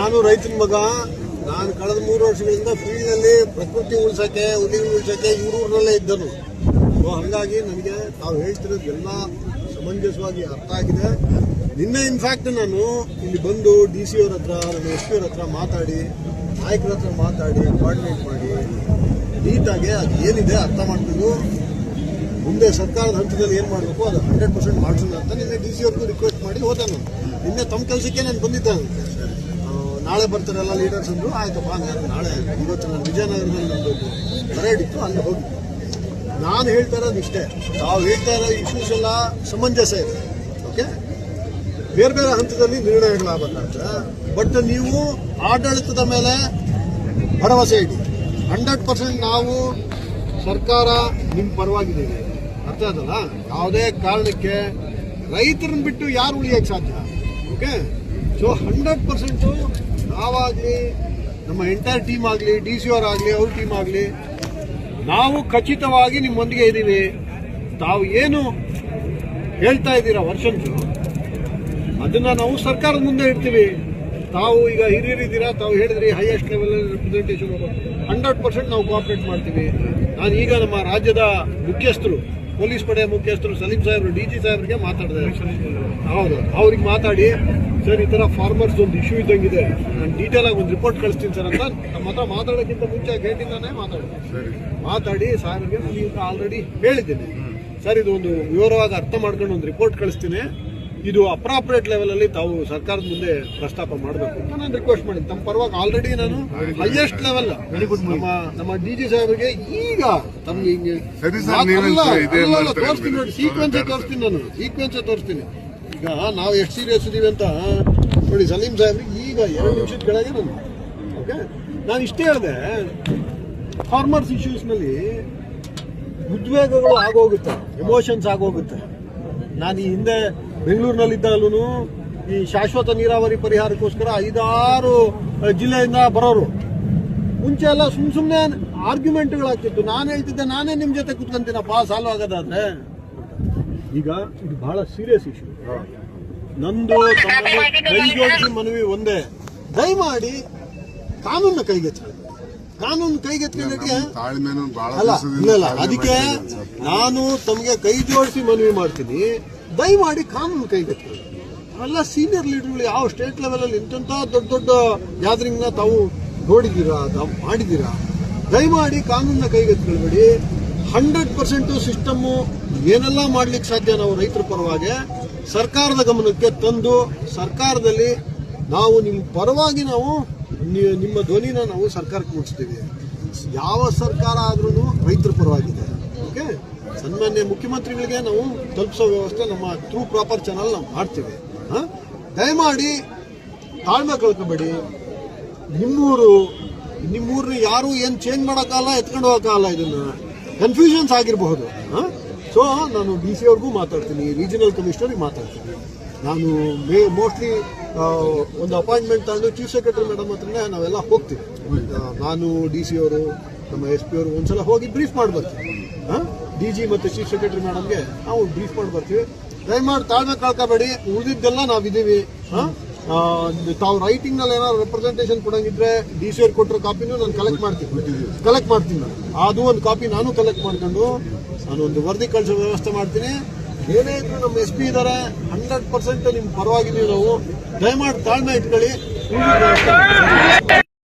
ನಾನು ರೈತನ ಮಗ. ನಾನು ಕಳೆದ 3 ವರ್ಷಗಳಿಂದ ಫೀಲ್ಡ್ನಲ್ಲಿ ಪ್ರಕೃತಿ ಉಳಿಸೋಕ್ಕೆ, ಹುಲಿ ಉಳಿಸೋಕ್ಕೆ ಊರೂರಿನಲ್ಲೇ ಇದ್ದನು. ಸೊ ಹಾಗಾಗಿ ನನಗೆ ತಾವು ಹೇಳ್ತಿರೋದು ಎಲ್ಲ ಸಮಂಜಸವಾಗಿ ಅರ್ಥ ಆಗಿದೆ. ನಿನ್ನೆ ಇನ್ಫ್ಯಾಕ್ಟ್ ನಾನು ಇಲ್ಲಿ ಬಂದು DC ಅವ್ರ ಹತ್ರ, ನಮ್ಮ SP ಅವ್ರ ಹತ್ರ ಮಾತಾಡಿ, ನಾಯಕರ ಹತ್ರ ಮಾತಾಡಿ, ಕೋಆರ್ಡಿನೇಟ್ ಮಾಡಿ ನೀಟಾಗಿ ಅದು ಏನಿದೆ ಅರ್ಥ ಮಾಡ್ಕೊಂಡು ಮುಂದೆ ಸರ್ಕಾರದ ಹಂತದಲ್ಲಿ ಏನು ಮಾಡಬೇಕು ಅದು 100% ಮಾಡಿಸೋಣ ಅಂತ ನಿನ್ನೆ DC ಅವ್ರಿಗೂ ರಿಕ್ವೆಸ್ಟ್ ಮಾಡಿ ಹೋದೆ ನಾನು. ನಿನ್ನೆ ತಮ್ಮ ಕೆಲಸಕ್ಕೆ ನಾನು ಬಂದಿದ್ದೆ. ನಾಳೆ ಬರ್ತಾರಲ್ಲ ಲೀಡರ್ಸ್ ಅಂದರು. ಆಯ್ತಪ್ಪ, ನಾಳೆ ಇವತ್ತು ನಾನು ವಿಜಯನಗರದಲ್ಲಿ ನಂದು ಪರೇಡ್ ಇತ್ತು, ಅಲ್ಲಿ ಹೋಗಿ. ನಾನು ಹೇಳ್ತಾ ಇರೋದು ಇಷ್ಟೇ, ತಾವು ಹೇಳ್ತಾ ಇರೋ ಇಶ್ಯೂಸ್ ಎಲ್ಲ ಸಮಂಜಸ ಇದೆ. ಓಕೆ, ಬೇರೆ ಬೇರೆ ಹಂತದಲ್ಲಿ ನಿರ್ಣಯಗಳಾಗಬೇಕಾಗುತ್ತೆ. ಬಟ್ ನೀವು ಆಡಳಿತದ ಮೇಲೆ ಭರವಸೆ ಇಡಿ. 100% ನಾವು ಸರ್ಕಾರ ನಿಮ್ಮ ಪರವಾಗಿದ್ದೀವಿ. ಅರ್ಥ ಆಯ್ತಲ್ಲ? ಯಾವುದೇ ಕಾರಣಕ್ಕೆ ರೈತರನ್ನ ಬಿಟ್ಟು ಯಾರು ಉಳಿಯಕ್ಕೆ ಸಾಧ್ಯ? ಓಕೆ, ಸೊ 100% ನಾವಾಗಲಿ, ನಮ್ಮ ಎಂಟೈರ್ ಟೀಮ್ ಆಗಲಿ, DC ಅವರಾಗಲಿ, ಅವ್ರ ಟೀಮ್ ಆಗಲಿ, ನಾವು ಖಚಿತವಾಗಿ ನಿಮ್ಮೊಂದಿಗೆ ಇದ್ದೀವಿ. ತಾವು ಏನು ಹೇಳ್ತಾ ಇದ್ದೀರಾ ವರ್ಷನ್ಸು, ಅದನ್ನು ನಾವು ಸರ್ಕಾರದ ಮುಂದೆ ಇಡ್ತೀವಿ. ತಾವು ಈಗ ಹಿರಿಯರಿದ್ದೀರಾ, ತಾವು ಹೇಳಿದ್ರಿ ಹೈಯೆಸ್ಟ್ ಲೆವೆಲಲ್ಲಿ ರೆಪ್ರೆಸೆಂಟೇಷನ್ 100% ನಾವು ಕೋಆಪರೇಟ್ ಮಾಡ್ತೀವಿ. ನಾನು ಈಗ ನಮ್ಮ ರಾಜ್ಯದ ಮುಖ್ಯಸ್ಥರು, ಪೊಲೀಸ್ ಪಡೆಯ ಮುಖ್ಯಸ್ಥರು ಸಲೀಂ ಸಾಹೇಬ್ರು, DG ಸಾಹೇಬ್ರಿಗೆ ಮಾತಾಡಿದೆ. ಹೌದು, ಅವ್ರಿಗೆ ಮಾತಾಡಿ, ಸರ್ ಈ ಥರ ಫಾರ್ಮರ್ಸ್ ಒಂದು ಇಶ್ಯೂ ಇದ್ದಂಗಿದೆ, ನಾನು ಡೀಟೇಲ್ ಆಗಿ ಒಂದು ರಿಪೋರ್ಟ್ ಕಳಿಸ್ತೀನಿ ಸರ್ ಅಂತ ನಮ್ಮ ಹತ್ರ ಮಾತಾಡೋಕ್ಕಿಂತ ಮುಂಚೆ ಗೇಟಿಂದಾನೇ ಮಾತಾಡಿ ಸಾಹೇಬ್ರಿಗೆ ನೀವು ಆಲ್ರೆಡಿ ಹೇಳಿದ್ದೀನಿ. ಸರ್ ಇದು ಒಂದು ವಿವರವಾಗಿ ಅರ್ಥ ಮಾಡ್ಕೊಂಡು ಒಂದು ರಿಪೋರ್ಟ್ ಕಳಿಸ್ತೀನಿ, ಇದು ಅಪ್ರಾಪ್ರಿಯೇಟ್ ಲೆವೆಲಲ್ಲಿ ತಾವು ಸರ್ಕಾರದ ಮುಂದೆ ಪ್ರಸ್ತಾಪ ಮಾಡಬೇಕು ಅಂತ ನಾನು ರಿಕ್ವೆಸ್ಟ್ ಮಾಡಿದ್ದೆ. ತಮ್ಮ ಪರವಾಗಿ ಆಲ್ರೆಡಿ ನಾನು ಹೈಯೆಸ್ಟ್ ಲೆವೆಲ್ ನಮ್ಮ DG ಸಾಹೇಬ್ರಿಗೆ ಈಗ ತಮ್ಗೆ ಹಿಂಗೆ ತೋರಿಸ್ತೀನಿ ನೋಡಿ, ಸೀಕ್ವೆನ್ಸೇ ತೋರಿಸ್ತೀನಿ. ಈಗ ನಾವು ಎಷ್ಟು ಸೀರಿಯಸ್ ಇದೀವಿ ಅಂತ ನೋಡಿ. ಸಲೀಂ ಸಾಹೇಬ್ರಿಗೆ ಈಗ 2 ನಿಮಿಷದ ಕೆಳಗೆ ನಾನು ಓಕೆ, ನಾನು ಇಷ್ಟೇ ಹೇಳಿದೆ, ಫಾರ್ಮರ್ಸ್ ಇಶ್ಯೂಸ್ನಲ್ಲಿ ಉದ್ವೇಗಗಳು ಆಗೋಗುತ್ತೆ, ಎಮೋಷನ್ಸ್ ಆಗೋಗುತ್ತೆ. ನಾನು ಈ ಹಿಂದೆ ಬೆಂಗಳೂರಿನಲ್ಲಿದ್ದಾಗಲೂ ಈ ಶಾಶ್ವತ ನೀರಾವರಿ ಪರಿಹಾರಕ್ಕೋಸ್ಕರ 5-6 ಜಿಲ್ಲೆಯಿಂದ ಬರೋರು. ಮುಂಚೆ ಎಲ್ಲ ಸುಮ್ಮನೆ ಆರ್ಗ್ಯುಮೆಂಟ್ಗಳಾಗ್ತಿತ್ತು. ನಾನು ಹೇಳ್ತಿದ್ದೆ, ನಾನೇ ನಿಮ್ಮ ಜೊತೆ ಕುತ್ಕೊಂತೀನಪ್ಪ ಸಾಲ್ವ್ ಆಗೋದಾದ್ರೆ. ಈಗ ಇದು ಬಹಳ ಸೀರಿಯಸ್ ಇಶ್ಯೂ. ನಂದು ಕೈ ಜೋಡಿಸಿ ಮನವಿ ಒಂದೇ, ದಯಮಾಡಿ ಕಾನೂನು ಕೈಗೆತ್ತಿಕೊಂಡಕ್ಕೆ ಅಲ್ಲ, ಅದಕ್ಕೆ ನಾನು ತಮಗೆ ಕೈ ಜೋಡಿಸಿ ಮನವಿ ಮಾಡ್ತೀನಿ, ದಯಮಾಡಿ ಕಾನೂನು ಕೈಗೆತ್ತಿಕೊಳ್ಳಿ. ಅವೆಲ್ಲ ಸೀನಿಯರ್ ಲೀಡರ್ಗಳು ಯಾವ ಸ್ಟೇಟ್ ಲೆವೆಲಲ್ಲಿ ಇಂಥ ದೊಡ್ಡ ಗ್ಯಾದರಿಂಗ್ನ ತಾವು ನೋಡಿದ್ದೀರಾ, ತಾವು ಮಾಡಿದ್ದೀರಾ. ದಯಮಾಡಿ ಕಾನೂನನ್ನ ಕೈಗೆತ್ತಿಕೊಳ್ಬೇಡಿ. 100% ಸಿಸ್ಟಮ್ಮು ಏನೆಲ್ಲ ಮಾಡ್ಲಿಕ್ಕೆ ಸಾಧ್ಯ ನಾವು ರೈತರ ಪರವಾಗಿ ಸರ್ಕಾರದ ಗಮನಕ್ಕೆ ತಂದು, ಸರ್ಕಾರದಲ್ಲಿ ನಾವು ನಿಮ್ಮ ಪರವಾಗಿ ನಾವು ನಿಮ್ಮ ಧ್ವನಿನ ನಾವು ಸರ್ಕಾರಕ್ಕೆ ಮುಟ್ಟಿಸ್ತೀವಿ. ಯಾವ ಸರ್ಕಾರ ಆದ್ರೂ ರೈತರ ಪರವಾಗಿದೆ. ಓಕೆ, ಸನ್ಮಾನ್ಯ ಮುಖ್ಯಮಂತ್ರಿಗಳಿಗೆ ನಾವು ತಲುಪಿಸೋ ವ್ಯವಸ್ಥೆ ನಮ್ಮ ಥ್ರೂ ಪ್ರಾಪರ್ ಚಾನಲ್ ನಾವು ಮಾಡ್ತೀವಿ. ದಯಮಾಡಿ ತಾಳ್ಮೆ ಕಳ್ಕೊಬೇಡಿ. ನಿಮ್ಮೂರನ್ನ ಯಾರು ಏನು ಚೇಂಜ್ ಮಾಡೋಕ್ಕಲ್ಲ, ಎತ್ಕೊಂಡು ಹೋಗೋಕ್ಕಲ್ಲ. ಇದನ್ನು ಕನ್ಫ್ಯೂಷನ್ಸ್ ಆಗಿರಬಹುದು. ಸೊ ನಾನು DC ಅವ್ರಿಗೂ ಮಾತಾಡ್ತೀನಿ, ರೀಜನಲ್ ಕಮಿಷನರ್ಗೆ ಮಾತಾಡ್ತೀನಿ. ನಾನು ಮೋಸ್ಟ್ಲಿ ಒಂದು ಅಪಾಯಿಂಟ್ಮೆಂಟ್ ತಗೊಂಡು ಚೀಫ್ ಸೆಕ್ರೆಟರಿ ಮೇಡಮ್ ಹತ್ರನೇ ನಾವೆಲ್ಲ ಹೋಗ್ತೀವಿ. ನಾನು DC ಅವರು, ನಮ್ಮ SP ಅವರು ಒಂದ್ಸಲ ಹೋಗಿ ಬ್ರೀಫ್ ಮಾಡಿ ಬರ್ತೀವಿ. DG ಮತ್ತು ಚೀಫ್ ಸೆಕ್ರೆಟರಿ ಮೇಡಮ್ಗೆ ನಾವು ಬ್ರೀಫ್ ಮಾಡಿ ಬರ್ತೀವಿ. ದಯಮಾಡಿ ತಾಳ್ಮೆ ಕಳ್ಕೊಬೇಡಿ. ಉಳಿದಿದ್ದೆಲ್ಲ ನಾವಿದ್ದೀವಿ. ತಾವು ರೈಟಿಂಗ್ನಲ್ಲಿ ಏನಾದ್ರು ರೆಪ್ರೆಸೆಂಟೇಷನ್ ಕೊಡಂಗಿದ್ರೆ DC ಅವ್ರು ಕೊಟ್ಟಿರೋ ಕಾಪಿನೂ ನಾನು ಕಲೆಕ್ಟ್ ಮಾಡ್ತೀನಿ. ಅದು ಒಂದು ಕಾಪಿ ನಾನು ಕಲೆಕ್ಟ್ ಮಾಡ್ಕೊಂಡು ನಾನು ಒಂದು ವರದಿ ಕಳಿಸೋ ವ್ಯವಸ್ಥೆ ಮಾಡ್ತೀನಿ. ಏನೇ ಇದ್ರು ನಮ್ಮ SP ಇದ್ದಾರೆ, 100% ನಿಮ್ಮ ಪರವಾಗಿದ್ದೀವಿ ನಾವು. ದಯಮಾಡಿ ತಾಳ್ಮೆ ಇಟ್ಕೊಳ್ಳಿ.